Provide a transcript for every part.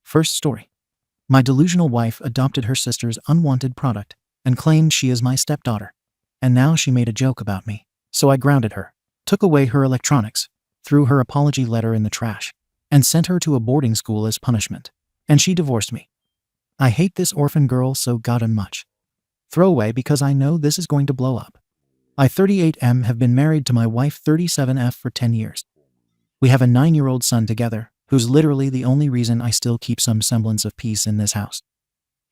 First story. My delusional wife adopted her sister's unwanted product and claimed she is my stepdaughter. And now she made a joke about me. So I grounded her, took away her electronics, threw her apology letter in the trash, and sent her to a boarding school as punishment. And she divorced me. I hate this orphan girl so goddamn much. Throwaway because I know this is going to blow up. I 38M have been married to my wife 37F for 10 years. We have a 9-year-old son together, who's literally the only reason I still keep some semblance of peace in this house.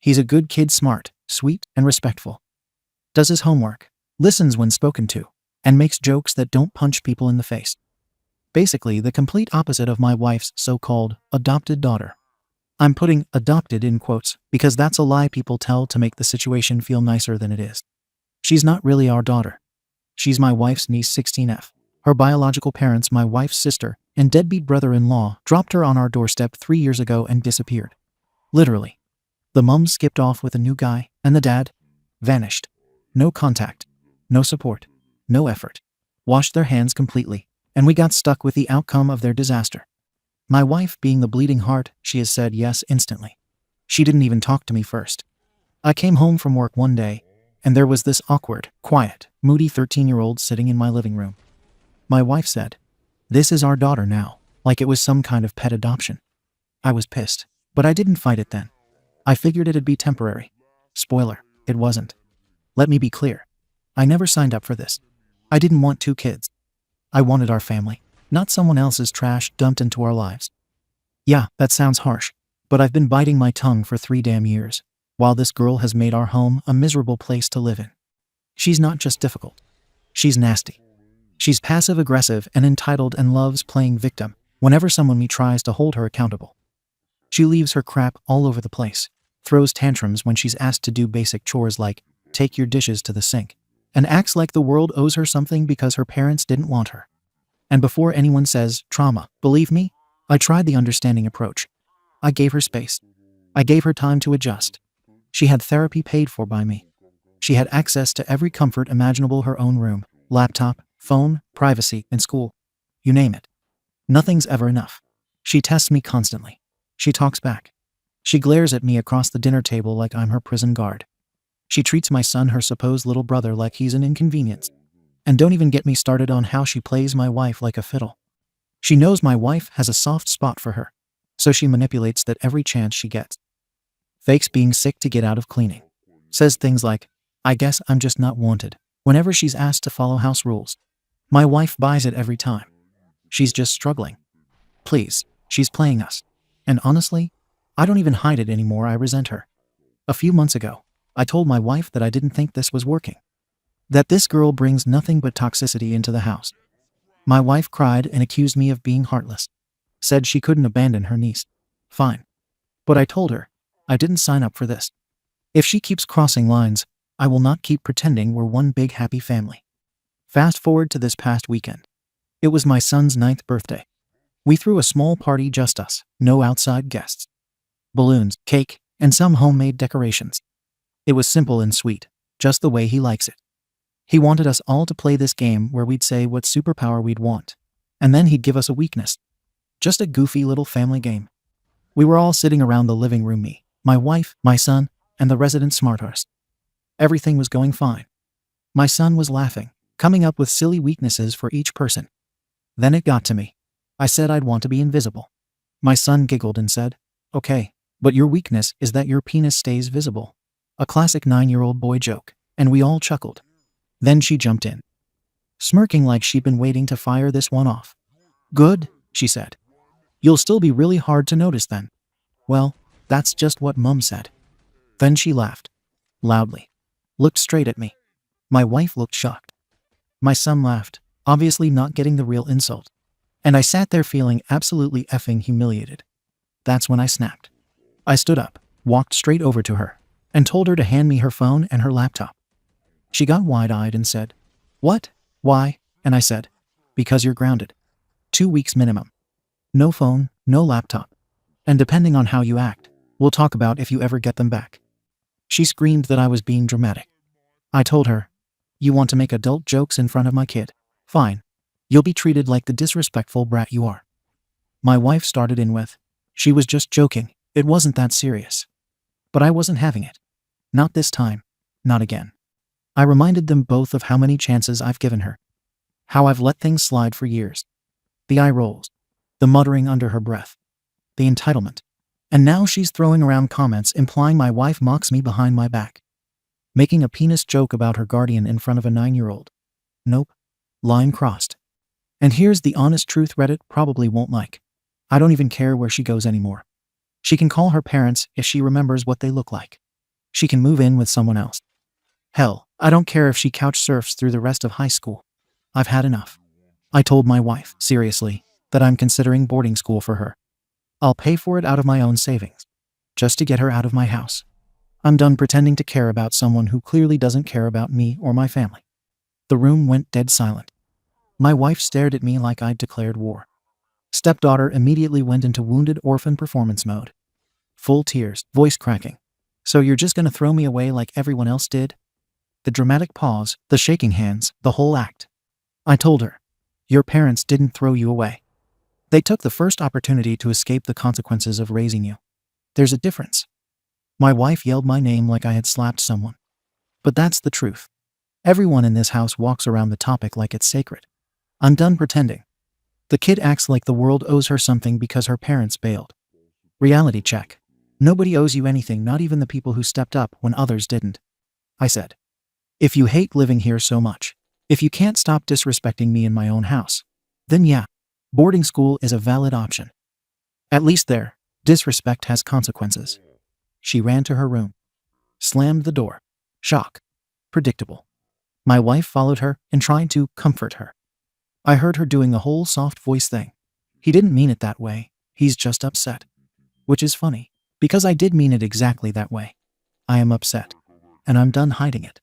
He's a good kid, smart, sweet, and respectful. Does his homework, listens when spoken to, and makes jokes that don't punch people in the face. Basically, the complete opposite of my wife's so-called adopted daughter. I'm putting adopted in quotes because that's a lie people tell to make the situation feel nicer than it is. She's not really our daughter. She's my wife's niece 16F. Her biological parents, my wife's sister, and deadbeat brother-in-law, dropped her on our doorstep 3 years ago and disappeared. Literally. The mom skipped off with a new guy, and the dad vanished. No contact. No support. No effort. Washed their hands completely, and we got stuck with the outcome of their disaster. My wife, being the bleeding heart, she has said yes instantly. She didn't even talk to me first. I came home from work one day, and there was this awkward, quiet, moody 13-year-old sitting in my living room. My wife said, "This is our daughter now," like it was some kind of pet adoption. I was pissed, but I didn't fight it then. I figured it'd be temporary. Spoiler, it wasn't. Let me be clear. I never signed up for this. I didn't want 2 kids. I wanted our family, not someone else's trash dumped into our lives. Yeah, that sounds harsh, but I've been biting my tongue for 3 damn years, while this girl has made our home a miserable place to live in. She's not just difficult. She's nasty. She's passive-aggressive and entitled and loves playing victim whenever someone tries to hold her accountable. She leaves her crap all over the place, throws tantrums when she's asked to do basic chores like take your dishes to the sink, and acts like the world owes her something because her parents didn't want her. And before anyone says trauma, believe me, I tried the understanding approach. I gave her space. I gave her time to adjust. She had therapy paid for by me. She had access to every comfort imaginable: her own room, laptop, phone, privacy, and school. You name it. Nothing's ever enough. She tests me constantly. She talks back. She glares at me across the dinner table like I'm her prison guard. She treats my son, her supposed little brother, like he's an inconvenience. And don't even get me started on how she plays my wife like a fiddle. She knows my wife has a soft spot for her, so she manipulates that every chance she gets. Fakes being sick to get out of cleaning. Says things like, "I guess I'm just not wanted," whenever she's asked to follow house rules. My wife buys it every time. She's just struggling. Please, she's playing us. And honestly, I don't even hide it anymore. I resent her. A few months ago, I told my wife that I didn't think this was working. That this girl brings nothing but toxicity into the house. My wife cried and accused me of being heartless. Said she couldn't abandon her niece. Fine. But I told her, I didn't sign up for this. If she keeps crossing lines, I will not keep pretending we're one big happy family. Fast forward to this past weekend. It was my son's 9th birthday. We threw a small party, just us, no outside guests. Balloons, cake, and some homemade decorations. It was simple and sweet, just the way he likes it. He wanted us all to play this game where we'd say what superpower we'd want, and then he'd give us a weakness. Just a goofy little family game. We were all sitting around the living room, me, my wife, my son, and the resident smartass. Everything was going fine. My son was laughing, coming up with silly weaknesses for each person. Then it got to me. I said I'd want to be invisible. My son giggled and said, "Okay, but your weakness is that your penis stays visible." A classic 9-year-old boy joke, and we all chuckled. Then she jumped in, smirking like she'd been waiting to fire this one off. "Good," she said. "You'll still be really hard to notice then." Well, that's just what Mum said. Then she laughed. Loudly. Looked straight at me. My wife looked shocked. My son laughed, obviously not getting the real insult. And I sat there feeling absolutely effing humiliated. That's when I snapped. I stood up, walked straight over to her, and told her to hand me her phone and her laptop. She got wide-eyed and said, "What? Why?" And I said, "Because you're grounded. 2 weeks minimum. No phone, no laptop. And depending on how you act, we'll talk about if you ever get them back." She screamed that I was being dramatic. I told her, "You want to make adult jokes in front of my kid? Fine. You'll be treated like the disrespectful brat you are." My wife started in with, "She was just joking. It wasn't that serious. But I wasn't having it. Not this time. Not again. I reminded them both of how many chances I've given her. How I've let things slide for years. The eye rolls. The muttering under her breath. The entitlement. And now she's throwing around comments implying my wife mocks me behind my back. Making a penis joke about her guardian in front of a 9-year-old. Nope. Line crossed. And here's the honest truth Reddit probably won't like. I don't even care where she goes anymore. She can call her parents if she remembers what they look like. She can move in with someone else. Hell, I don't care if she couch surfs through the rest of high school. I've had enough. I told my wife, seriously, that I'm considering boarding school for her. I'll pay for it out of my own savings. Just to get her out of my house. I'm done pretending to care about someone who clearly doesn't care about me or my family. The room went dead silent. My wife stared at me like I'd declared war. Stepdaughter immediately went into wounded orphan performance mode. Full tears, voice cracking. So you're just gonna throw me away like everyone else did? The dramatic pause, the shaking hands, the whole act. I told her, your parents didn't throw you away. They took the first opportunity to escape the consequences of raising you. There's a difference. My wife yelled my name like I had slapped someone. But that's the truth. Everyone in this house walks around the topic like it's sacred. I'm done pretending. The kid acts like the world owes her something because her parents bailed. Reality check. Nobody owes you anything, not even the people who stepped up when others didn't. I said. If you hate living here so much, if you can't stop disrespecting me in my own house, then yeah, boarding school is a valid option. At least there, disrespect has consequences. She ran to her room. Slammed the door. Shock. Predictable. My wife followed her and tried to comfort her. I heard her doing the whole soft voice thing. He didn't mean it that way. He's just upset. Which is funny, because I did mean it exactly that way. I am upset. And I'm done hiding it.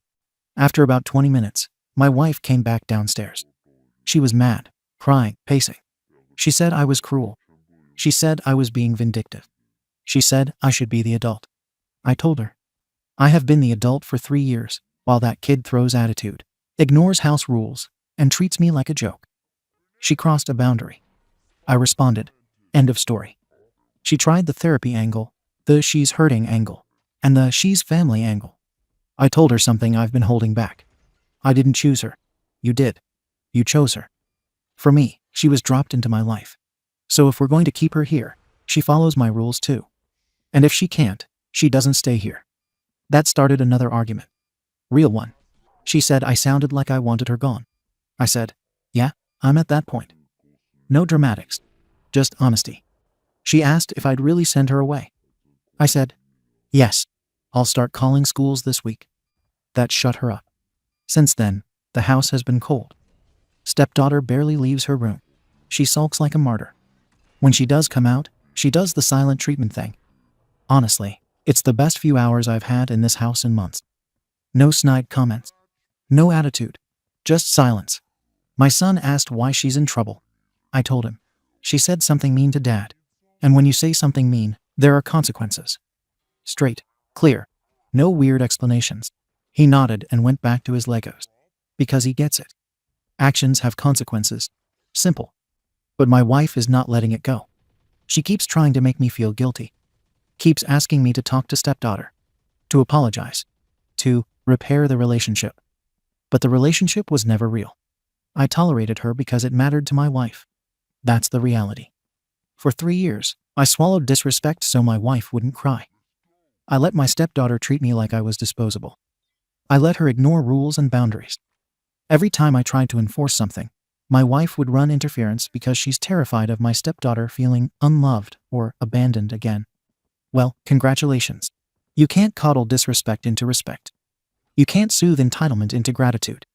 After about 20 minutes, my wife came back downstairs. She was mad, crying, pacing. She said I was cruel. She said I was being vindictive. She said I should be the adult. I told her. I have been the adult for 3 years, while that kid throws attitude, ignores house rules, and treats me like a joke. She crossed a boundary. I responded. End of story. She tried the therapy angle, the she's hurting angle, and the she's family angle. I told her something I've been holding back. I didn't choose her. You did. You chose her. For me, she was dropped into my life. So if we're going to keep her here, she follows my rules too. And if she can't, she doesn't stay here. That started another argument. Real one. She said I sounded like I wanted her gone. I said, yeah, I'm at that point. No dramatics. Just honesty. She asked if I'd really send her away. I said, yes, I'll start calling schools this week. That shut her up. Since then, the house has been cold. Stepdaughter barely leaves her room. She sulks like a martyr. When she does come out, she does the silent treatment thing. Honestly, it's the best few hours I've had in this house in months. No snide comments. No attitude. Just silence. My son asked why she's in trouble. I told him. She said something mean to Dad. And when you say something mean, there are consequences. Straight. Clear. No weird explanations. He nodded and went back to his Legos. Because he gets it. Actions have consequences. Simple. But my wife is not letting it go. She keeps trying to make me feel guilty. Keeps asking me to talk to stepdaughter. To apologize. To repair the relationship. But the relationship was never real. I tolerated her because it mattered to my wife. That's the reality. For 3 years, I swallowed disrespect so my wife wouldn't cry. I let my stepdaughter treat me like I was disposable. I let her ignore rules and boundaries. Every time I tried to enforce something, my wife would run interference because she's terrified of my stepdaughter feeling unloved or abandoned again. Well, congratulations. You can't coddle disrespect into respect. You can't soothe entitlement into gratitude.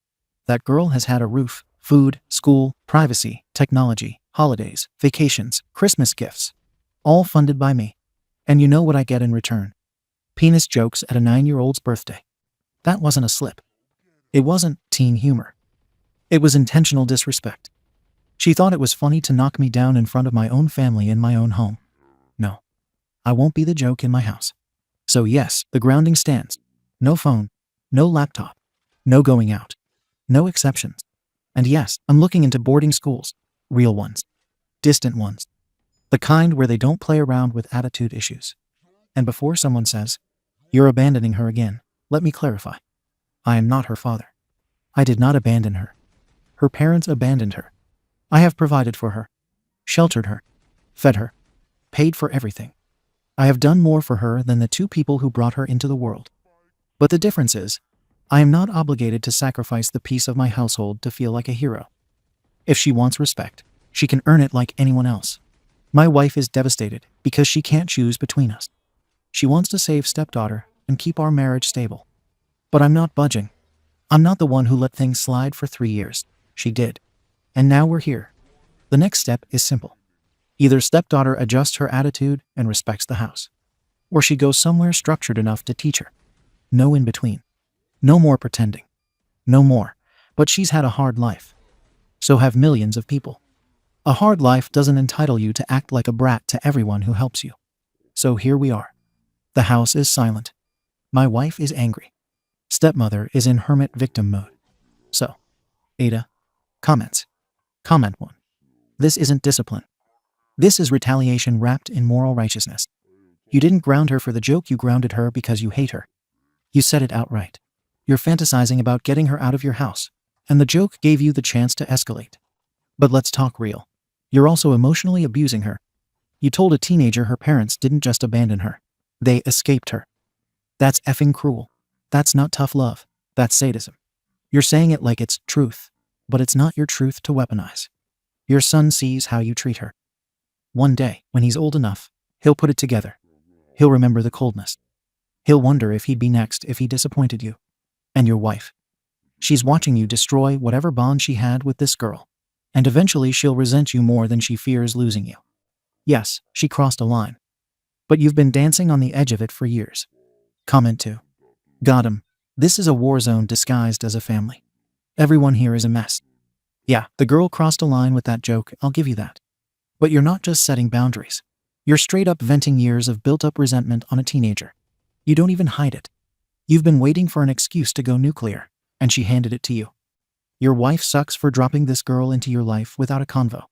That girl has had a roof, food, school, privacy, technology, holidays, vacations, Christmas gifts. All funded by me. And you know what I get in return? Penis jokes at a 9-year-old's birthday. That wasn't a slip. It wasn't teen humor. It was intentional disrespect. She thought it was funny to knock me down in front of my own family in my own home. No. I won't be the joke in my house. So yes, the grounding stands. No phone. No laptop. No going out. No exceptions. And yes, I'm looking into boarding schools. Real ones. Distant ones. The kind where they don't play around with attitude issues. And before someone says, "You're abandoning her again," let me clarify. I am not her father. I did not abandon her. Her parents abandoned her. I have provided for her, sheltered her, fed her, paid for everything. I have done more for her than the two people who brought her into the world. But the difference is, I am not obligated to sacrifice the peace of my household to feel like a hero. If she wants respect, she can earn it like anyone else. My wife is devastated because she can't choose between us. She wants to save stepdaughter and keep our marriage stable. But I'm not budging. I'm not the one who let things slide for 3 years. She did. And now we're here. The next step is simple. Either stepdaughter adjusts her attitude and respects the house, or she goes somewhere structured enough to teach her. No in between. No more pretending. No more. But she's had a hard life. So have millions of people. A hard life doesn't entitle you to act like a brat to everyone who helps you. So here we are. The house is silent. My wife is angry. Stepmother is in hermit victim mode. So, Ada, comments. Comment 1. This isn't discipline. This is retaliation wrapped in moral righteousness. You didn't ground her for the joke, you grounded her because you hate her. You said it outright. You're fantasizing about getting her out of your house, and the joke gave you the chance to escalate. But let's talk real. You're also emotionally abusing her. You told a teenager her parents didn't just abandon her. They escaped her. That's effing cruel. That's not tough love. That's sadism. You're saying it like it's truth, but it's not your truth to weaponize. Your son sees how you treat her. One day, when he's old enough, he'll put it together. He'll remember the coldness. He'll wonder if he'd be next if he disappointed you. And your wife. She's watching you destroy whatever bond she had with this girl. And eventually she'll resent you more than she fears losing you. Yes, she crossed a line. But you've been dancing on the edge of it for years. Comment 2. Got him. This is a war zone disguised as a family. Everyone here is a mess. Yeah, the girl crossed a line with that joke, I'll give you that. But you're not just setting boundaries. You're straight up venting years of built-up resentment on a teenager. You don't even hide it. You've been waiting for an excuse to go nuclear, and she handed it to you. Your wife sucks for dropping this girl into your life without a convo.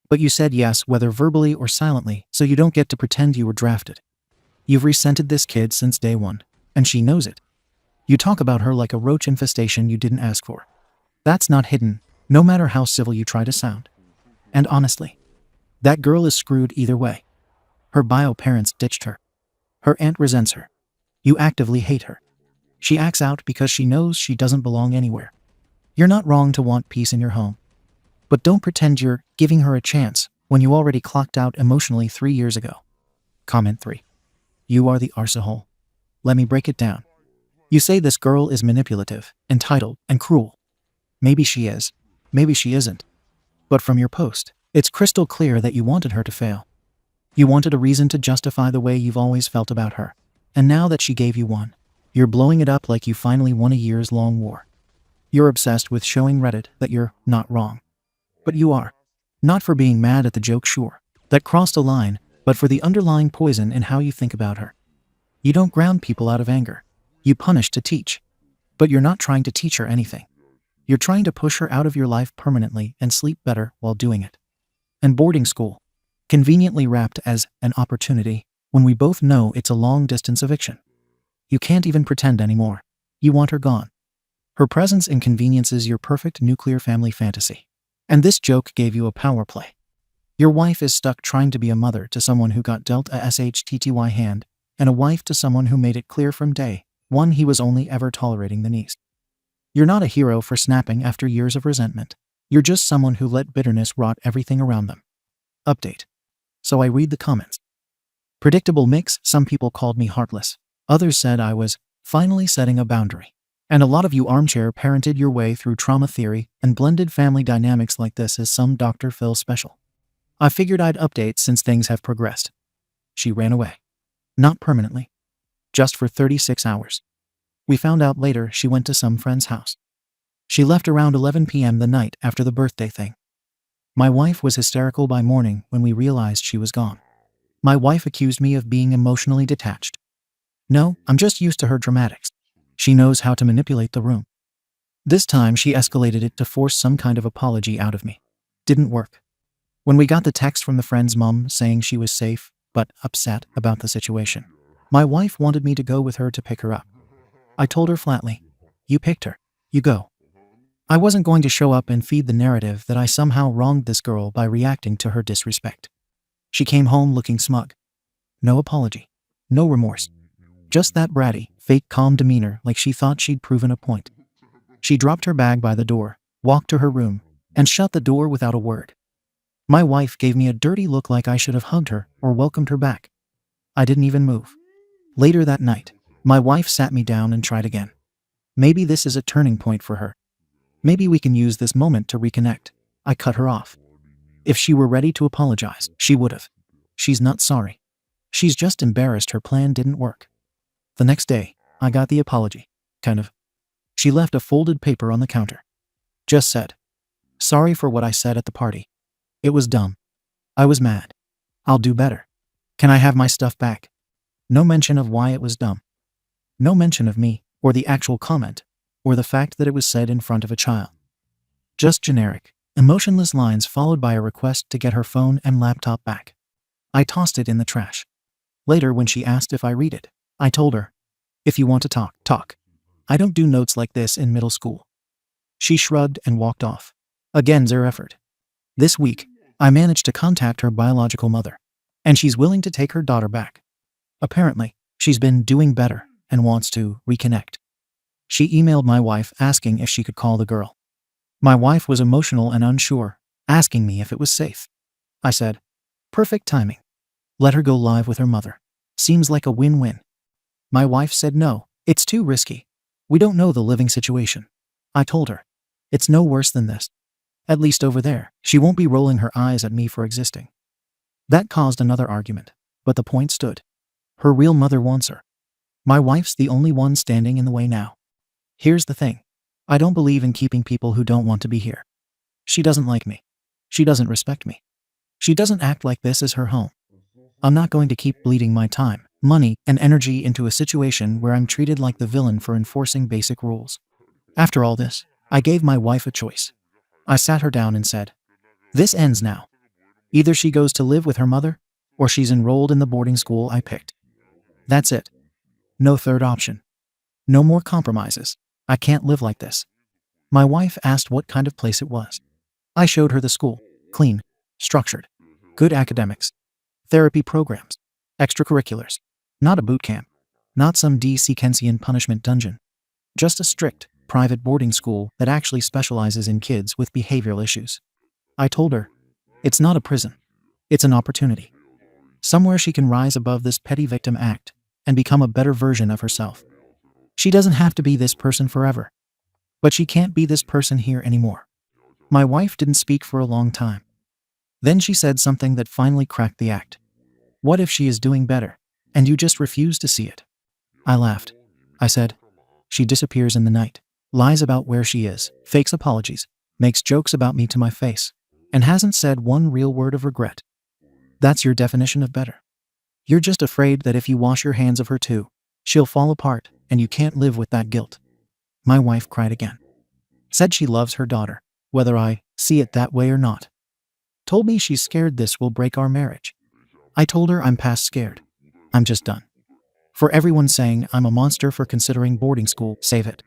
But you said yes, whether verbally or silently, so you don't get to pretend you were drafted. You've resented this kid since day one, and she knows it. You talk about her like a roach infestation you didn't ask for. That's not hidden, no matter how civil you try to sound. And honestly, that girl is screwed either way. Her bio parents ditched her. Her aunt resents her. You actively hate her. She acts out because she knows she doesn't belong anywhere. You're not wrong to want peace in your home. But don't pretend you're giving her a chance when you already clocked out emotionally 3 years ago. Comment 3. You are the arsehole. Let me break it down. You say this girl is manipulative, entitled, and cruel. Maybe she is. Maybe she isn't. But from your post, it's crystal clear that you wanted her to fail. You wanted a reason to justify the way you've always felt about her. And now that she gave you one, you're blowing it up like you finally won a years-long war. You're obsessed with showing Reddit that you're not wrong. But you are. Not for being mad at the joke, sure. That crossed a line, but for the underlying poison in how you think about her. You don't ground people out of anger. You punish to teach. But you're not trying to teach her anything. You're trying to push her out of your life permanently and sleep better while doing it. And boarding school, conveniently wrapped as an opportunity, when we both know it's a long-distance eviction. You can't even pretend anymore. You want her gone. Her presence inconveniences your perfect nuclear family fantasy. And this joke gave you a power play. Your wife is stuck trying to be a mother to someone who got dealt a SHTTY hand, and a wife to someone who made it clear from day one he was only ever tolerating the niece. You're not a hero for snapping after years of resentment. You're just someone who let bitterness rot everything around them. Update. So I read the comments. Predictable mix. Some people called me heartless. Others said I was finally setting a boundary. And a lot of you armchair parented your way through trauma theory and blended family dynamics like this as some Dr. Phil special. I figured I'd update since things have progressed. She ran away. Not permanently. Just for 36 hours. We found out later she went to some friend's house. She left around 11 p.m. the night after the birthday thing. My wife was hysterical by morning when we realized she was gone. My wife accused me of being emotionally detached. No, I'm just used to her dramatics. She knows how to manipulate the room. This time she escalated it to force some kind of apology out of me. Didn't work. When we got the text from the friend's mom saying she was safe, but upset about the situation, My wife wanted me to go with her to pick her up. I told her flatly, "You picked her. You go." I wasn't going to show up and feed the narrative that I somehow wronged this girl by reacting to her disrespect. She came home looking smug. No apology. No remorse. Just that bratty, fake calm demeanor like she thought she'd proven a point. She dropped her bag by the door, walked to her room, and shut the door without a word. My wife gave me a dirty look like I should have hugged her or welcomed her back. I didn't even move. Later that night, my wife sat me down and tried again. Maybe this is a turning point for her. Maybe we can use this moment to reconnect. I cut her off. If she were ready to apologize, she would have. She's not sorry. She's just embarrassed her plan didn't work. The next day, I got the apology. Kind of. She left a folded paper on the counter. Just said, "Sorry for what I said at the party. It was dumb. I was mad. I'll do better. Can I have my stuff back?" No mention of why it was dumb. No mention of me, or the actual comment, or the fact that it was said in front of a child. Just generic, emotionless lines followed by a request to get her phone and laptop back. I tossed it in the trash. Later, when she asked if I read it, I told her, "If you want to talk, talk. I don't do notes like this in middle school." She shrugged and walked off. Again, zero effort. This week, I managed to contact her biological mother, and she's willing to take her daughter back. Apparently, she's been doing better and wants to reconnect. She emailed my wife asking if she could call the girl. My wife was emotional and unsure, asking me if it was safe. I said, "Perfect timing. Let her go live with her mother. Seems like a win-win." My wife said no, it's too risky. We don't know the living situation. I told her, "It's no worse than this. At least over there, she won't be rolling her eyes at me for existing." That caused another argument, but the point stood. Her real mother wants her. My wife's the only one standing in the way now. Here's the thing. I don't believe in keeping people who don't want to be here. She doesn't like me. She doesn't respect me. She doesn't act like this is her home. I'm not going to keep bleeding my time, money, and energy into a situation where I'm treated like the villain for enforcing basic rules. After all this, I gave my wife a choice. I sat her down and said, "This ends now. Either she goes to live with her mother, or she's enrolled in the boarding school I picked. That's it. No third option. No more compromises. I can't live like this." My wife asked what kind of place it was. I showed her the school. Clean, structured, good academics, therapy programs, extracurriculars. Not a boot camp. Not some Dickensian punishment dungeon. Just a strict, private boarding school that actually specializes in kids with behavioral issues. I told her, it's not a prison. It's an opportunity. Somewhere she can rise above this petty victim act and become a better version of herself. She doesn't have to be this person forever. But she can't be this person here anymore. My wife didn't speak for a long time. Then she said something that finally cracked the act. "What if she is doing better, and you just refuse to see it?" I laughed. I said, "She disappears in the night, lies about where she is, fakes apologies, makes jokes about me to my face, and hasn't said one real word of regret. That's your definition of better. You're just afraid that if you wash your hands of her too, she'll fall apart, and you can't live with that guilt." My wife cried again. Said she loves her daughter, whether I see it that way or not. Told me she's scared this will break our marriage. I told her I'm past scared. I'm just done. For everyone saying I'm a monster for considering boarding school, save it.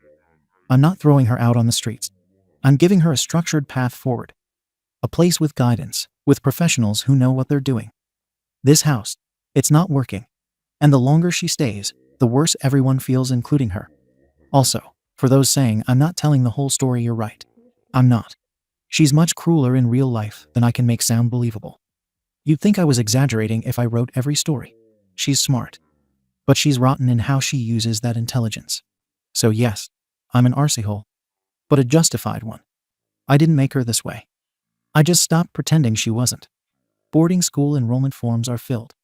I'm not throwing her out on the streets. I'm giving her a structured path forward. A place with guidance, with professionals who know what they're doing. This house, it's not working. And the longer she stays, the worse everyone feels, including her. Also, for those saying I'm not telling the whole story, you're right. I'm not. She's much crueler in real life than I can make sound believable. You'd think I was exaggerating if I wrote every story. She's smart. But she's rotten in how she uses that intelligence. So yes, I'm an arsehole. But a justified one. I didn't make her this way. I just stopped pretending she wasn't. Boarding school enrollment forms are filled.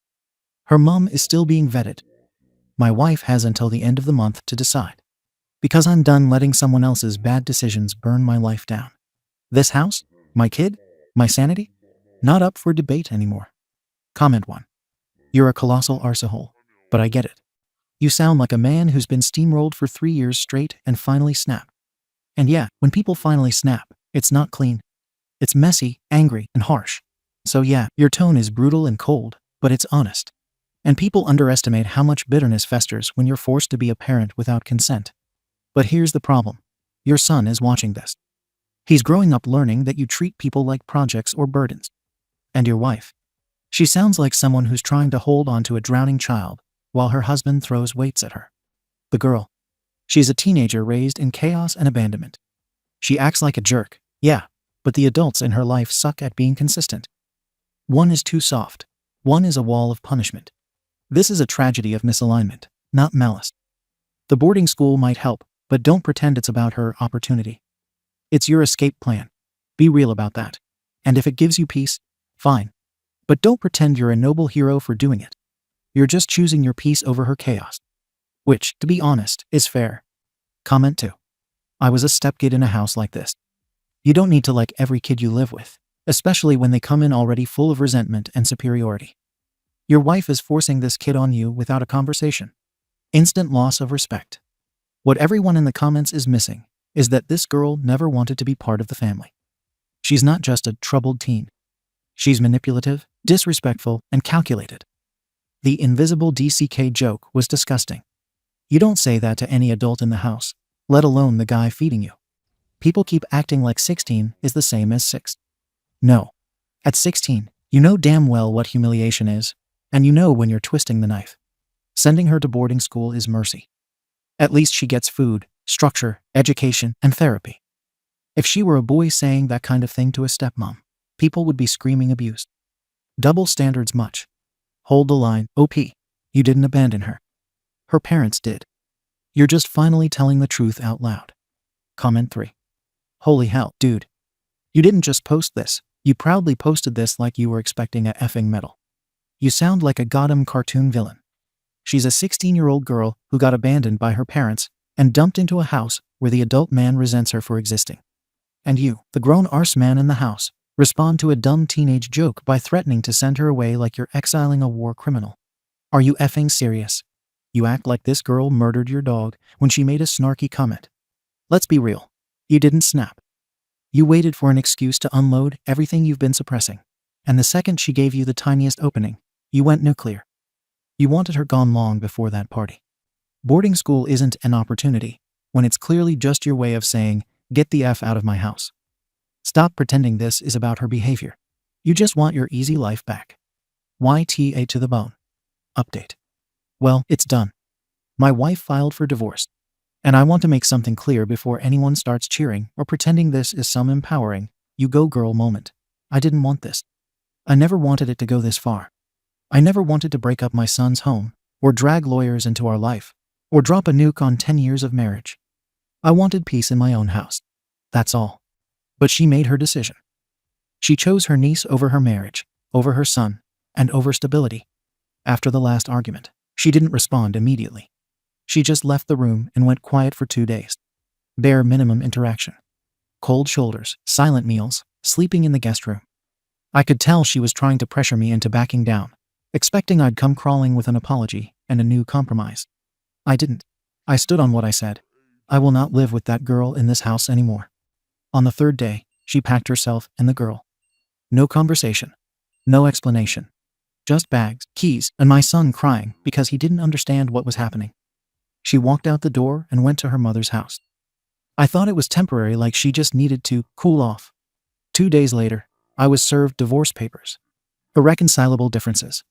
Her mom is still being vetted. My wife has until the end of the month to decide. Because I'm done letting someone else's bad decisions burn my life down. This house, my kid, my sanity, not up for debate anymore. Comment 1. You're a colossal arsehole, but I get it. You sound like a man who's been steamrolled for 3 years straight and finally snapped. And yeah, when people finally snap, it's not clean. It's messy, angry, and harsh. So yeah, your tone is brutal and cold, but it's honest. And people underestimate how much bitterness festers when you're forced to be a parent without consent. But here's the problem. Your son is watching this. He's growing up learning that you treat people like projects or burdens. And your wife. She sounds like someone who's trying to hold on to a drowning child while her husband throws weights at her. The girl. She's a teenager raised in chaos and abandonment. She acts like a jerk, yeah, but the adults in her life suck at being consistent. One is too soft. One is a wall of punishment. This is a tragedy of misalignment, not malice. The boarding school might help, but don't pretend it's about her opportunity. It's your escape plan. Be real about that. And if it gives you peace, fine. But don't pretend you're a noble hero for doing it. You're just choosing your peace over her chaos. Which, to be honest, is fair. Comment 2. I was a stepkid in a house like this. You don't need to like every kid you live with, especially when they come in already full of resentment and superiority. Your wife is forcing this kid on you without a conversation. Instant loss of respect. What everyone in the comments is missing is that this girl never wanted to be part of the family. She's not just a troubled teen. She's manipulative, disrespectful, and calculated. The invisible DCK joke was disgusting. You don't say that to any adult in the house, let alone the guy feeding you. People keep acting like 16 is the same as 6. No. At 16, you know damn well what humiliation is, and you know when you're twisting the knife. Sending her to boarding school is mercy. At least she gets food, structure, education, and therapy. If she were a boy saying that kind of thing to a stepmom, people would be screaming abuse. Double standards much. Hold the line, OP. You didn't abandon her. Her parents did. You're just finally telling the truth out loud. Comment 3. Holy hell, dude. You didn't just post this, you proudly posted this like you were expecting a effing medal. You sound like a goddamn cartoon villain. She's a 16-year-old girl who got abandoned by her parents and dumped into a house where the adult man resents her for existing. And you, the grown arse man in the house, respond to a dumb teenage joke by threatening to send her away like you're exiling a war criminal. Are you effing serious? You act like this girl murdered your dog when she made a snarky comment. Let's be real. You didn't snap. You waited for an excuse to unload everything you've been suppressing. And the second she gave you the tiniest opening, you went nuclear. You wanted her gone long before that party. Boarding school isn't an opportunity when it's clearly just your way of saying, get the F out of my house. Stop pretending this is about her behavior. You just want your easy life back. YTA to the bone. Update. Well, it's done. My wife filed for divorce. And I want to make something clear before anyone starts cheering or pretending this is some empowering, you go girl moment. I didn't want this. I never wanted it to go this far. I never wanted to break up my son's home, or drag lawyers into our life, or drop a nuke on 10 years of marriage. I wanted peace in my own house. That's all. But she made her decision. She chose her niece over her marriage, over her son, and over stability. After the last argument, she didn't respond immediately. She just left the room and went quiet for 2 days. Bare minimum interaction. Cold shoulders, silent meals, sleeping in the guest room. I could tell she was trying to pressure me into backing down, expecting I'd come crawling with an apology and a new compromise. I didn't. I stood on what I said. I will not live with that girl in this house anymore. On the 3rd day, she packed herself and the girl. No conversation. No explanation. Just bags, keys, and my son crying because he didn't understand what was happening. She walked out the door and went to her mother's house. I thought it was temporary, like she just needed to cool off. 2 days later, I was served divorce papers. Irreconcilable differences.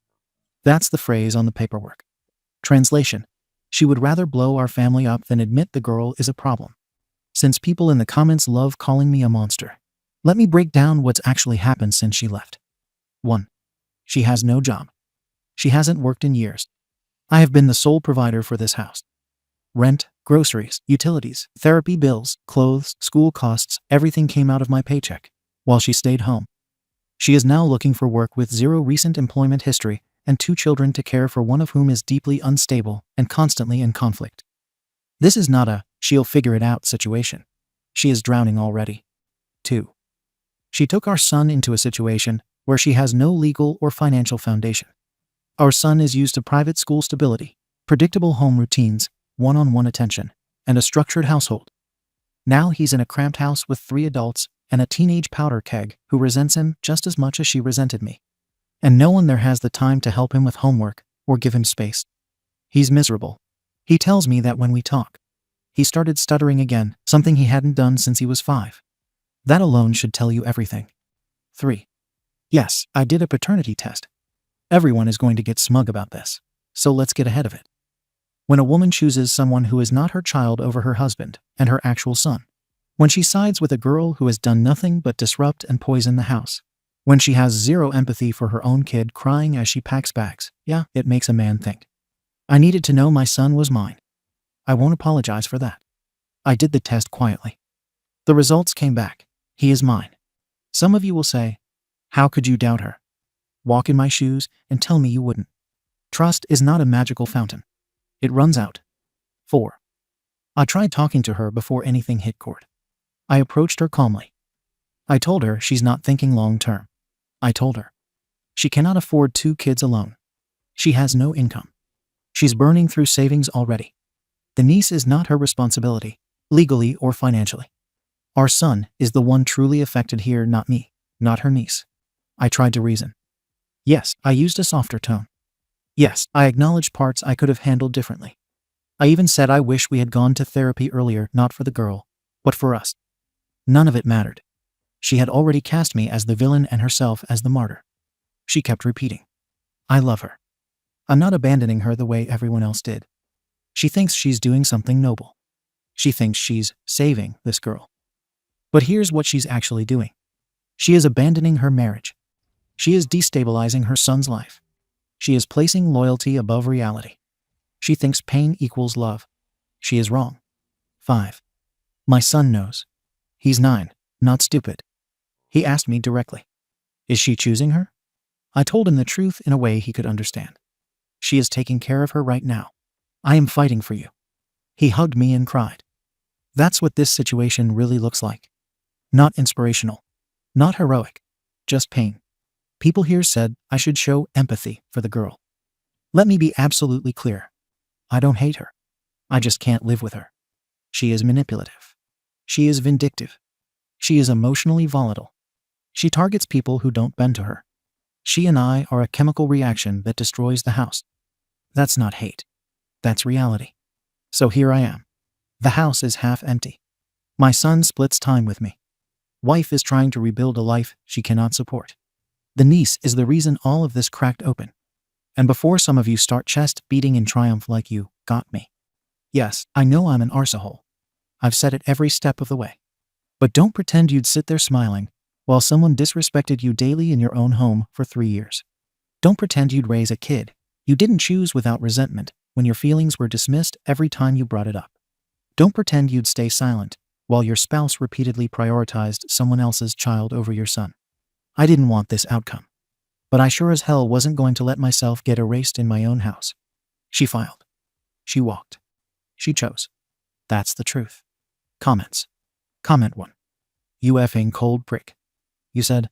That's the phrase on the paperwork. Translation: she would rather blow our family up than admit the girl is a problem. Since people in the comments love calling me a monster, let me break down what's actually happened since she left. 1. She has no job. She hasn't worked in years. I have been the sole provider for this house. Rent, groceries, utilities, therapy bills, clothes, school costs, everything came out of my paycheck, while she stayed home. She is now looking for work with 0 recent employment history and 2 children to care for, one of whom is deeply unstable and constantly in conflict. This is not a she'll figure it out situation. She is drowning already. 2. She took our son into a situation where she has no legal or financial foundation. Our son is used to private school stability, predictable home routines, one-on-one attention, and a structured household. Now he's in a cramped house with 3 adults and a teenage powder keg who resents him just as much as she resented me. And no one there has the time to help him with homework, or give him space. He's miserable. He tells me that when we talk. He started stuttering again, something he hadn't done since he was 5. That alone should tell you everything. 3. Yes, I did a paternity test. Everyone is going to get smug about this, so let's get ahead of it. When a woman chooses someone who is not her child over her husband and her actual son, when she sides with a girl who has done nothing but disrupt and poison the house, when she has zero empathy for her own kid crying as she packs bags, yeah, it makes a man think. I needed to know my son was mine. I won't apologize for that. I did the test quietly. The results came back. He is mine. Some of you will say, how could you doubt her? Walk in my shoes and tell me you wouldn't. Trust is not a magical fountain. It runs out. 4. I tried talking to her before anything hit court. I approached her calmly. I told her she's not thinking long term. I told her she cannot afford 2 kids alone. She has no income. She's burning through savings already. The niece is not her responsibility, legally or financially. Our son is the one truly affected here, not me, not her niece. I tried to reason. Yes, I used a softer tone. Yes, I acknowledged parts I could have handled differently. I even said I wish we had gone to therapy earlier, not for the girl, but for us. None of it mattered. She had already cast me as the villain and herself as the martyr. She kept repeating, I love her. I'm not abandoning her the way everyone else did. She thinks she's doing something noble. She thinks she's saving this girl. But here's what she's actually doing. She is abandoning her marriage. She is destabilizing her son's life. She is placing loyalty above reality. She thinks pain equals love. She is wrong. 5. My son knows. He's 9, not stupid. He asked me directly, is she choosing her? I told him the truth in a way he could understand. She is taking care of her right now. I am fighting for you. He hugged me and cried. That's what this situation really looks like. Not inspirational. Not heroic. Just pain. People here said I should show empathy for the girl. Let me be absolutely clear. I don't hate her. I just can't live with her. She is manipulative. She is vindictive. She is emotionally volatile. She targets people who don't bend to her. She and I are a chemical reaction that destroys the house. That's not hate. That's reality. So here I am. The house is half empty. My son splits time with me. Wife is trying to rebuild a life she cannot support. The niece is the reason all of this cracked open. And before some of you start chest beating in triumph like you got me. Yes, I know I'm an arsehole. I've said it every step of the way. But don't pretend you'd sit there smiling while someone disrespected you daily in your own home for 3 years. Don't pretend you'd raise a kid you didn't choose without resentment when your feelings were dismissed every time you brought it up. Don't pretend you'd stay silent while your spouse repeatedly prioritized someone else's child over your son. I didn't want this outcome. But I sure as hell wasn't going to let myself get erased in my own house. She filed. She walked. She chose. That's the truth. Comments. Comment 1. You effing cold prick. You said,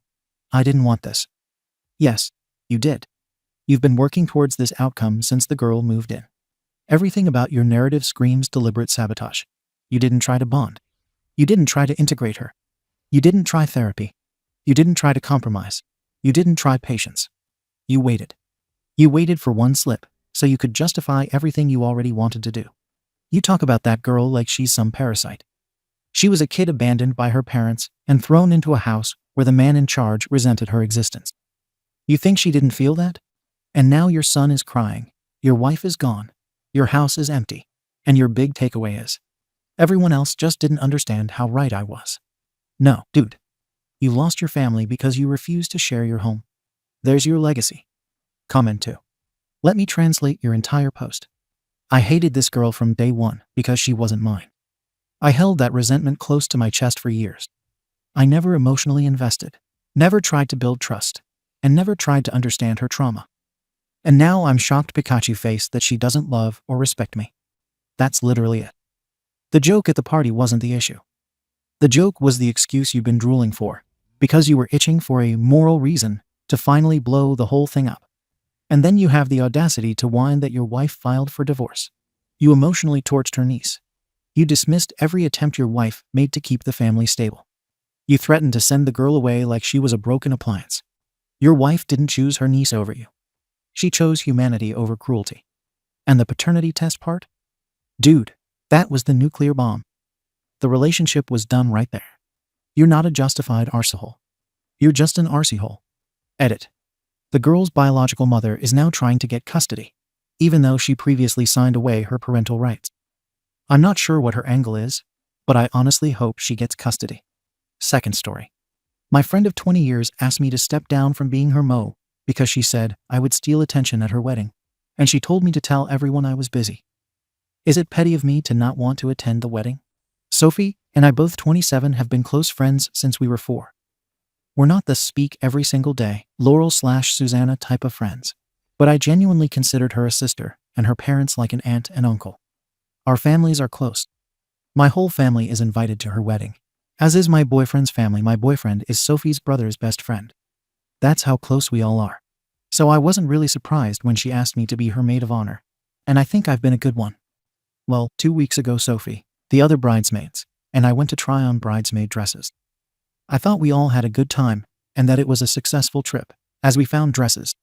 I didn't want this. Yes, you did. You've been working towards this outcome since the girl moved in. Everything about your narrative screams deliberate sabotage. You didn't try to bond. You didn't try to integrate her. You didn't try therapy. You didn't try to compromise. You didn't try patience. You waited. You waited for one slip so you could justify everything you already wanted to do. You talk about that girl like she's some parasite. She was a kid abandoned by her parents and thrown into a house where the man in charge resented her existence. You think she didn't feel that? And now your son is crying, your wife is gone, your house is empty, and your big takeaway is, everyone else just didn't understand how right I was. No, dude. You lost your family because you refused to share your home. There's your legacy. Comment 2. Let me translate your entire post. I hated this girl from day one because she wasn't mine. I held that resentment close to my chest for years. I never emotionally invested, never tried to build trust, and never tried to understand her trauma. And now I'm shocked Pikachu face that she doesn't love or respect me. That's literally it. The joke at the party wasn't the issue. The joke was the excuse you've been drooling for, because you were itching for a moral reason to finally blow the whole thing up. And then you have the audacity to whine that your wife filed for divorce. You emotionally torched her niece. You dismissed every attempt your wife made to keep the family stable. You threatened to send the girl away like she was a broken appliance. Your wife didn't choose her niece over you. She chose humanity over cruelty. And the paternity test part? Dude, that was the nuclear bomb. The relationship was done right there. You're not a justified arsehole. You're just an arsehole. Edit. The girl's biological mother is now trying to get custody, even though she previously signed away her parental rights. I'm not sure what her angle is, but I honestly hope she gets custody. Second story. My friend of 20 years asked me to step down from being her mo because she said I would steal attention at her wedding, and she told me to tell everyone I was busy. Is it petty of me to not want to attend the wedding? Sophie and I, both 27, have been close friends since we were 4. We're not the speak every single day, Laurel/Susanna type of friends, but I genuinely considered her a sister and her parents like an aunt and uncle. Our families are close. My whole family is invited to her wedding, as is my boyfriend's family. My boyfriend is Sophie's brother's best friend. That's how close we all are. So I wasn't really surprised when she asked me to be her maid of honor, and I think I've been a good one. Well, 2 weeks ago, Sophie, the other bridesmaids, and I went to try on bridesmaid dresses. I thought we all had a good time and that it was a successful trip, as we found dresses.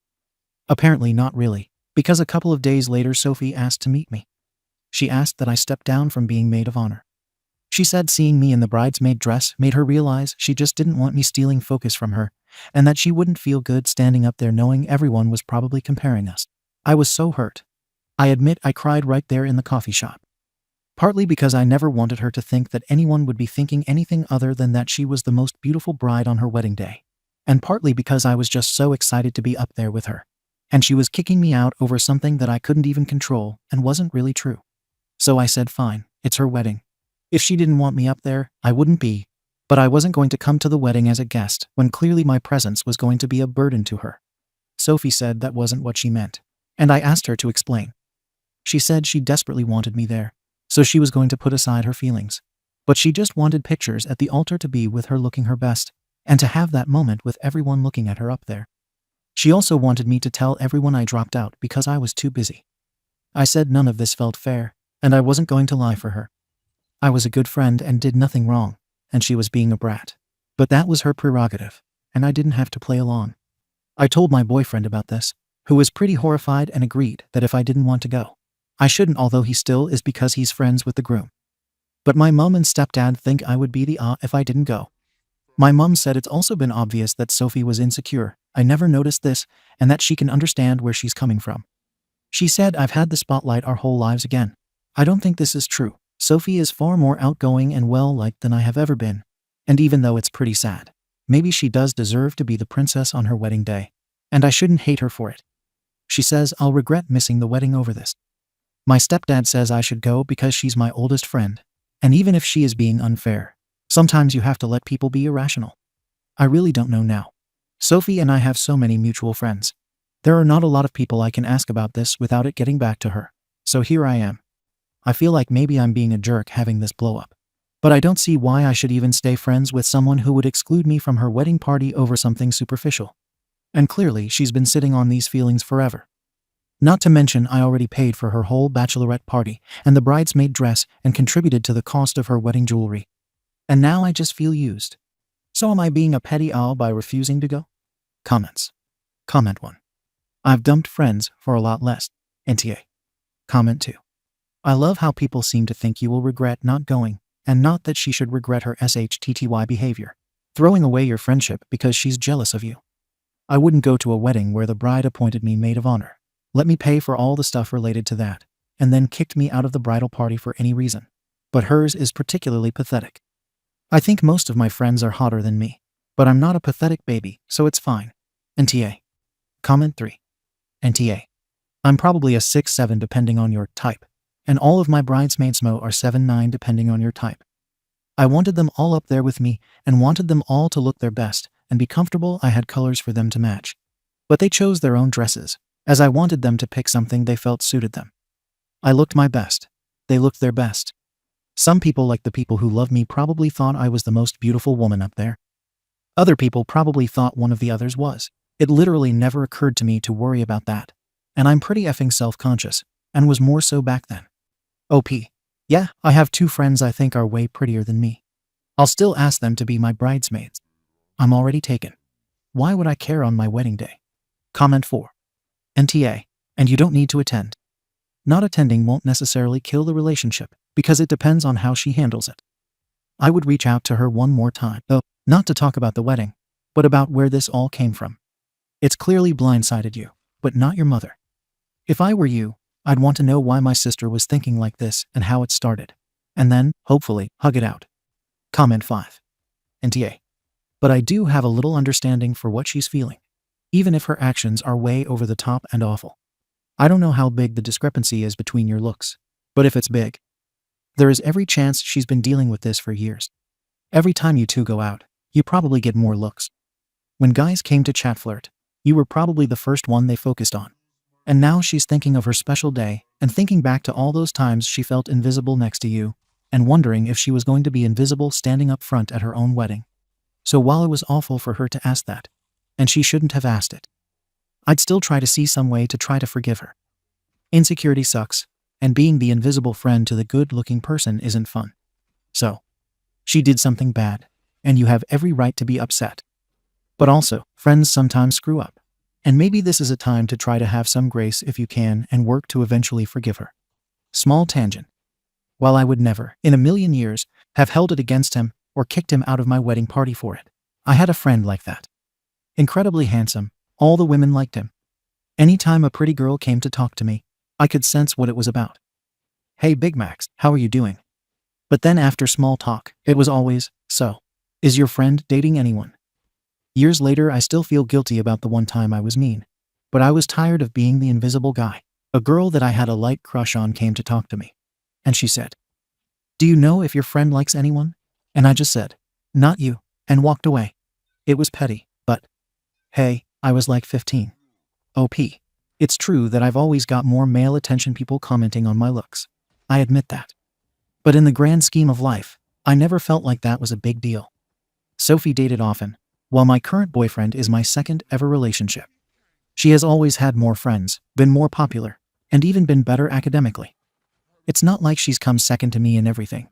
Apparently not really, because a couple of days later Sophie asked to meet me. She asked that I step down from being maid of honor. She said seeing me in the bridesmaid dress made her realize she just didn't want me stealing focus from her, and that she wouldn't feel good standing up there knowing everyone was probably comparing us. I was so hurt. I admit I cried right there in the coffee shop. Partly because I never wanted her to think that anyone would be thinking anything other than that she was the most beautiful bride on her wedding day, and partly because I was just so excited to be up there with her, and she was kicking me out over something that I couldn't even control and wasn't really true. So I said fine, it's her wedding. If she didn't want me up there, I wouldn't be, but I wasn't going to come to the wedding as a guest when clearly my presence was going to be a burden to her. Sophie said that wasn't what she meant, and I asked her to explain. She said she desperately wanted me there, so she was going to put aside her feelings, but she just wanted pictures at the altar to be with her looking her best, and to have that moment with everyone looking at her up there. She also wanted me to tell everyone I dropped out because I was too busy. I said none of this felt fair, and I wasn't going to lie for her. I was a good friend and did nothing wrong, and she was being a brat. But that was her prerogative, and I didn't have to play along. I told my boyfriend about this, who was pretty horrified and agreed that if I didn't want to go, I shouldn't, although he still is because he's friends with the groom. But my mom and stepdad think I would be the if I didn't go. My mom said it's also been obvious that Sophie was insecure. I never noticed this, and that she can understand where she's coming from. She said I've had the spotlight our whole lives again. I don't think this is true. Sophie is far more outgoing and well-liked than I have ever been. And even though it's pretty sad, maybe she does deserve to be the princess on her wedding day, and I shouldn't hate her for it. She says I'll regret missing the wedding over this. My stepdad says I should go because she's my oldest friend, and even if she is being unfair, sometimes you have to let people be irrational. I really don't know now. Sophie and I have so many mutual friends. There are not a lot of people I can ask about this without it getting back to her, so here I am. I feel like maybe I'm being a jerk having this blow up, but I don't see why I should even stay friends with someone who would exclude me from her wedding party over something superficial. And clearly she's been sitting on these feelings forever. Not to mention I already paid for her whole bachelorette party and the bridesmaid dress and contributed to the cost of her wedding jewelry. And now I just feel used. So am I being a petty owl by refusing to go? Comments. Comment 1. I've dumped friends for a lot less. NTA. Comment 2. I love how people seem to think you will regret not going, and not that she should regret her SHTTY behavior, throwing away your friendship because she's jealous of you. I wouldn't go to a wedding where the bride appointed me maid of honor, let me pay for all the stuff related to that, and then kicked me out of the bridal party for any reason. But hers is particularly pathetic. I think most of my friends are hotter than me, but I'm not a pathetic baby, so it's fine. NTA. Comment 3. NTA. I'm probably a 6-7 depending on your type, and all of my bridesmaids mo are 7-9 depending on your type. I wanted them all up there with me and wanted them all to look their best and be comfortable. I had colors for them to match. But they chose their own dresses, as I wanted them to pick something they felt suited them. I looked my best. They looked their best. Some people, like the people who love me, probably thought I was the most beautiful woman up there. Other people probably thought one of the others was. It literally never occurred to me to worry about that. And I'm pretty effing self-conscious, and was more so back then. OP. Yeah, I have 2 friends I think are way prettier than me. I'll still ask them to be my bridesmaids. I'm already taken. Why would I care on my wedding day? Comment 4. NTA. And you don't need to attend. Not attending won't necessarily kill the relationship, because it depends on how she handles it. I would reach out to her one more time, though, not to talk about the wedding, but about where this all came from. It's clearly blindsided you, but not your mother. If I were you, I'd want to know why my sister was thinking like this and how it started. And then, hopefully, hug it out. Comment 5. NTA. But I do have a little understanding for what she's feeling, even if her actions are way over the top and awful. I don't know how big the discrepancy is between your looks, but if it's big, there is every chance she's been dealing with this for years. Every time you two go out, you probably get more looks. When guys came to chat flirt, you were probably the first one they focused on. And now she's thinking of her special day and thinking back to all those times she felt invisible next to you and wondering if she was going to be invisible standing up front at her own wedding. So while it was awful for her to ask that, and she shouldn't have asked it, I'd still try to see some way to try to forgive her. Insecurity sucks, and being the invisible friend to the good-looking person isn't fun. So, she did something bad, and you have every right to be upset. But also, friends sometimes screw up, and maybe this is a time to try to have some grace if you can and work to eventually forgive her. Small tangent. While I would never, in a million years, have held it against him or kicked him out of my wedding party for it, I had a friend like that. Incredibly handsome, all the women liked him. Anytime a pretty girl came to talk to me, I could sense what it was about. Hey Big Max, how are you doing? But then after small talk, it was always, so, is your friend dating anyone? Years later, I still feel guilty about the one time I was mean, but I was tired of being the invisible guy. A girl that I had a light crush on came to talk to me, and she said, "Do you know if your friend likes anyone?" And I just said, "Not you," and walked away. It was petty, but hey, I was like 15. OP. It's true that I've always got more male attention people commenting on my looks. I admit that. But in the grand scheme of life, I never felt like that was a big deal. Sophie dated often, while my current boyfriend is my second ever relationship. She has always had more friends, been more popular, and even been better academically. It's not like she's come second to me in everything.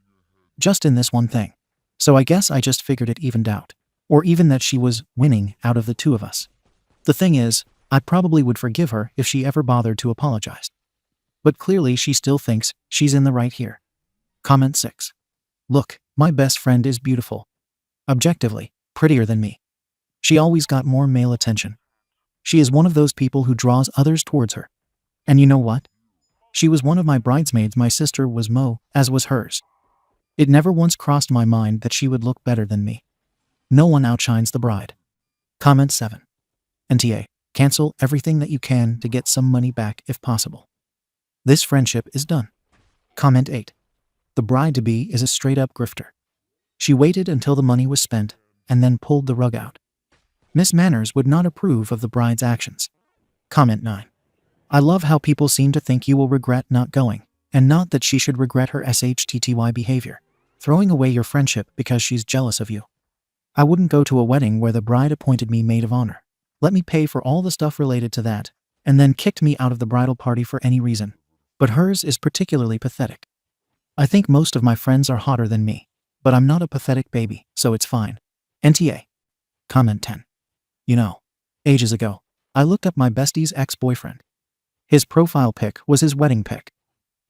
Just in this one thing. So I guess I just figured it evened out. Or even that she was winning out of the two of us. The thing is, I probably would forgive her if she ever bothered to apologize. But clearly she still thinks she's in the right here. Comment 6. Look, my best friend is beautiful. Objectively, prettier than me. She always got more male attention. She is one of those people who draws others towards her. And you know what? She was one of my bridesmaids. My sister was Mo, as was hers. It never once crossed my mind that she would look better than me. No one outshines the bride. Comment 7. NTA. Cancel everything that you can to get some money back if possible. This friendship is done. Comment 8. The bride-to-be is a straight-up grifter. She waited until the money was spent and then pulled the rug out. Miss Manners would not approve of the bride's actions. Comment 9. I love how people seem to think you will regret not going, and not that she should regret her SHTTY behavior, throwing away your friendship because she's jealous of you. I wouldn't go to a wedding where the bride appointed me maid of honor, let me pay for all the stuff related to that, and then kicked me out of the bridal party for any reason. But hers is particularly pathetic. I think most of my friends are hotter than me, but I'm not a pathetic baby, so it's fine. NTA. Comment 10. You know, ages ago, I looked up my bestie's ex-boyfriend. His profile pic was his wedding pic.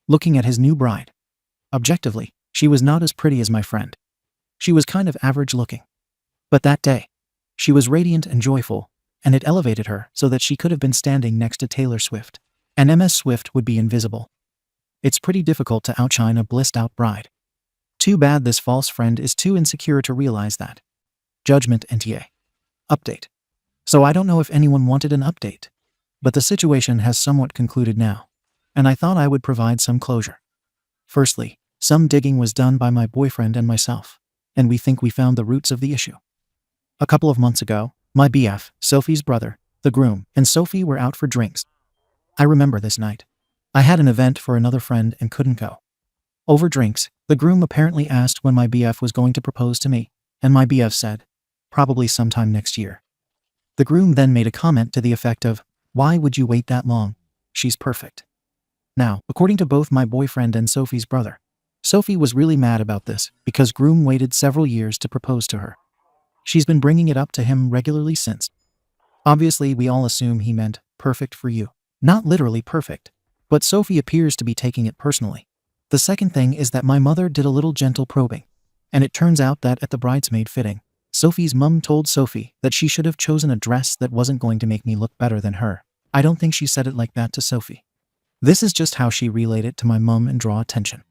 Looking at his new bride. Objectively, she was not as pretty as my friend. She was kind of average looking. But that day, she was radiant and joyful, and it elevated her so that she could have been standing next to Taylor Swift, and MS Swift would be invisible. It's pretty difficult to outshine a blissed-out bride. Too bad this false friend is too insecure to realize that. Judgment NTA. Update. So I don't know if anyone wanted an update, but the situation has somewhat concluded now, and I thought I would provide some closure. Firstly, some digging was done by my boyfriend and myself, and we think we found the roots of the issue. A couple of months ago, my BF, Sophie's brother, the groom, and Sophie were out for drinks. I remember this night. I had an event for another friend and couldn't go. Over drinks, the groom apparently asked when my BF was going to propose to me, and my BF said, probably sometime next year. The groom then made a comment to the effect of, "Why would you wait that long? She's perfect." Now, according to both my boyfriend and Sophie's brother, Sophie was really mad about this because groom waited several years to propose to her. She's been bringing it up to him regularly since. Obviously, we all assume he meant perfect for you. Not literally perfect, but Sophie appears to be taking it personally. The second thing is that my mother did a little gentle probing, and it turns out that at the bridesmaid fitting, Sophie's mum told Sophie that she should have chosen a dress that wasn't going to make me look better than her. I don't think she said it like that to Sophie. This is just how she relayed it to my mum and draw attention.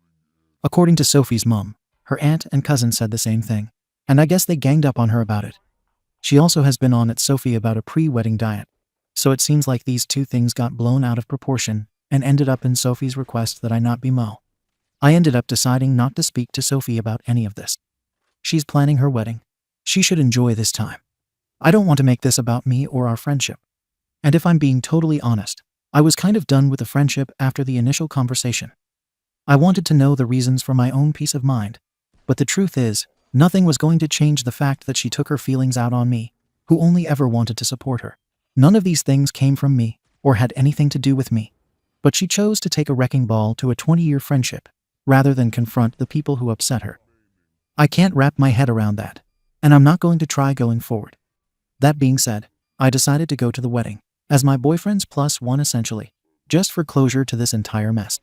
According to Sophie's mum, her aunt and cousin said the same thing, and I guess they ganged up on her about it. She also has been on at Sophie about a pre-wedding diet, so it seems like these two things got blown out of proportion and ended up in Sophie's request that I not be Mo. I ended up deciding not to speak to Sophie about any of this. She's planning her wedding. She should enjoy this time. I don't want to make this about me or our friendship. And if I'm being totally honest, I was kind of done with the friendship after the initial conversation. I wanted to know the reasons for my own peace of mind, but the truth is, nothing was going to change the fact that she took her feelings out on me, who only ever wanted to support her. None of these things came from me or had anything to do with me, but she chose to take a wrecking ball to a 20-year friendship rather than confront the people who upset her. I can't wrap my head around that, and I'm not going to try going forward. That being said, I decided to go to the wedding, as my boyfriend's plus one essentially, just for closure to this entire mess.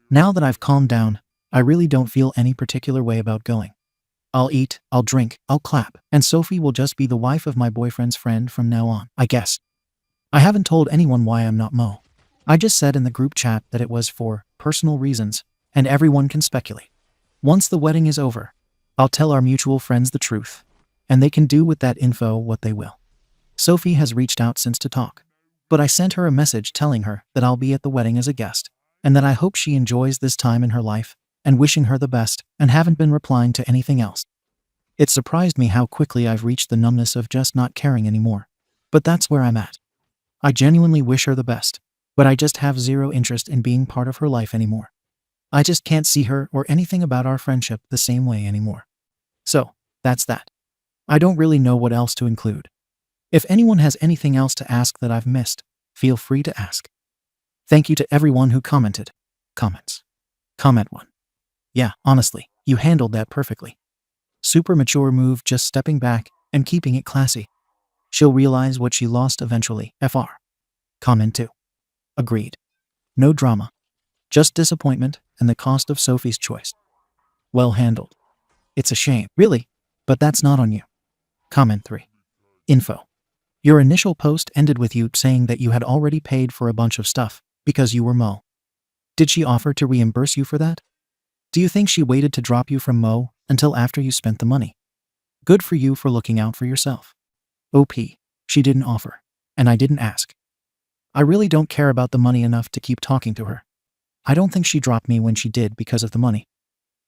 Now that I've calmed down, I really don't feel any particular way about going. I'll eat, I'll drink, I'll clap, and Sophie will just be the wife of my boyfriend's friend from now on, I guess. I haven't told anyone why I'm not Mo. I just said in the group chat that it was for personal reasons, and everyone can speculate. Once the wedding is over, I'll tell our mutual friends the truth, and they can do with that info what they will. Sophie has reached out since to talk, but I sent her a message telling her that I'll be at the wedding as a guest, and that I hope she enjoys this time in her life, and wishing her the best, and haven't been replying to anything else. It surprised me how quickly I've reached the numbness of just not caring anymore, but that's where I'm at. I genuinely wish her the best, but I just have zero interest in being part of her life anymore. I just can't see her or anything about our friendship the same way anymore. So, that's that. I don't really know what else to include. If anyone has anything else to ask that I've missed, feel free to ask. Thank you to everyone who commented. Comments. Comment 1. Yeah, honestly, you handled that perfectly. Super mature move, just stepping back and keeping it classy. She'll realize what she lost eventually, FR. Comment 2. Agreed. No drama. Just disappointment and the cost of Sophie's choice. Well handled. It's a shame, really, but that's not on you. Comment 3. Info. Your initial post ended with you saying that you had already paid for a bunch of stuff because you were Mo. Did she offer to reimburse you for that? Do you think she waited to drop you from Mo until after you spent the money? Good for you for looking out for yourself. OP. She didn't offer, and I didn't ask. I really don't care about the money enough to keep talking to her. I don't think she dropped me when she did because of the money.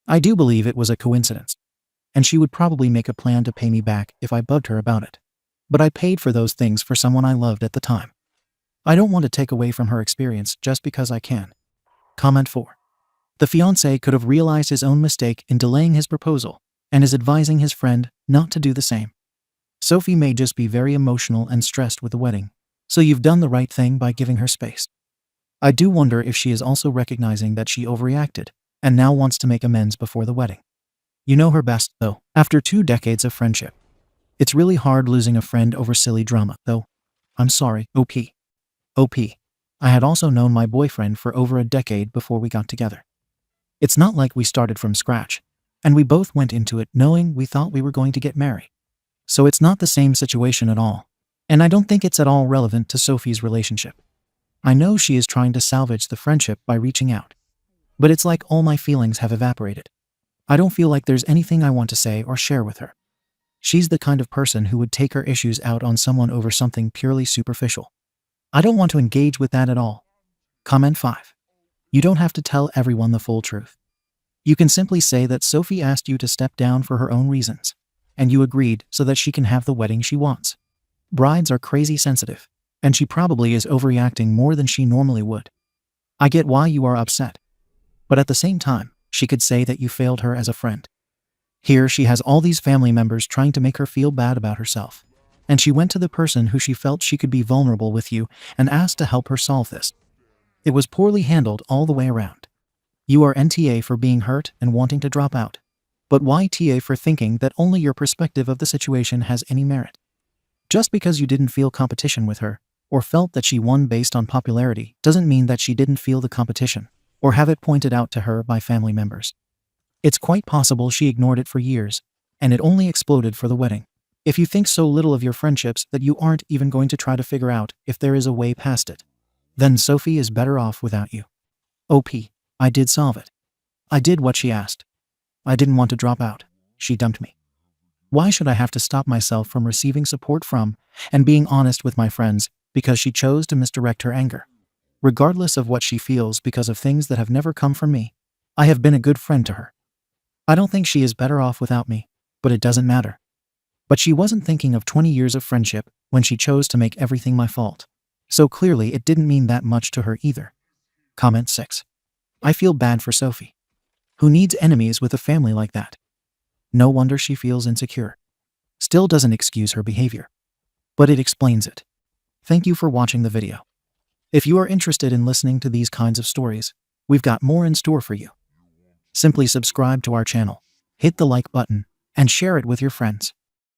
I do believe it was a coincidence, and she would probably make a plan to pay me back if I bugged her about it. But I paid for those things for someone I loved at the time. I don't want to take away from her experience just because I can. Comment 4. The fiancé could have realized his own mistake in delaying his proposal and is advising his friend not to do the same. Sophie may just be very emotional and stressed with the wedding, so you've done the right thing by giving her space. I do wonder if she is also recognizing that she overreacted and now wants to make amends before the wedding. You know her best, though, after 2 decades of friendship. It's really hard losing a friend over silly drama, though. I'm sorry, OP. OP. I had also known my boyfriend for over a decade before we got together. It's not like we started from scratch, and we both went into it knowing we thought we were going to get married. So it's not the same situation at all, and I don't think it's at all relevant to Sophie's relationship. I know she is trying to salvage the friendship by reaching out, but it's like all my feelings have evaporated. I don't feel like there's anything I want to say or share with her. She's the kind of person who would take her issues out on someone over something purely superficial. I don't want to engage with that at all. Comment 5. You don't have to tell everyone the full truth. You can simply say that Sophie asked you to step down for her own reasons, and you agreed so that she can have the wedding she wants. Brides are crazy sensitive, and she probably is overreacting more than she normally would. I get why you are upset, but at the same time, she could say that you failed her as a friend. Here she has all these family members trying to make her feel bad about herself, and she went to the person who she felt she could be vulnerable with you and asked to help her solve this. It was poorly handled all the way around. You are NTA for being hurt and wanting to drop out, but YTA for thinking that only your perspective of the situation has any merit. Just because you didn't feel competition with her, or felt that she won based on popularity doesn't mean that she didn't feel the competition, or have it pointed out to her by family members. It's quite possible she ignored it for years, and it only exploded for the wedding. If you think so little of your friendships that you aren't even going to try to figure out if there is a way past it, then Sophie is better off without you. OP. I did solve it. I did what she asked. I didn't want to drop out. She dumped me. Why should I have to stop myself from receiving support from and being honest with my friends because she chose to misdirect her anger? Regardless of what she feels because of things that have never come from me, I have been a good friend to her. I don't think she is better off without me, but it doesn't matter. But she wasn't thinking of 20 years of friendship when she chose to make everything my fault. So clearly it didn't mean that much to her either. Comment 6. I feel bad for Sophie. Who needs enemies with a family like that? No wonder she feels insecure. Still doesn't excuse her behavior, but it explains it. Thank you for watching the video. If you are interested in listening to these kinds of stories, we've got more in store for you. Simply subscribe to our channel, hit the like button, and share it with your friends.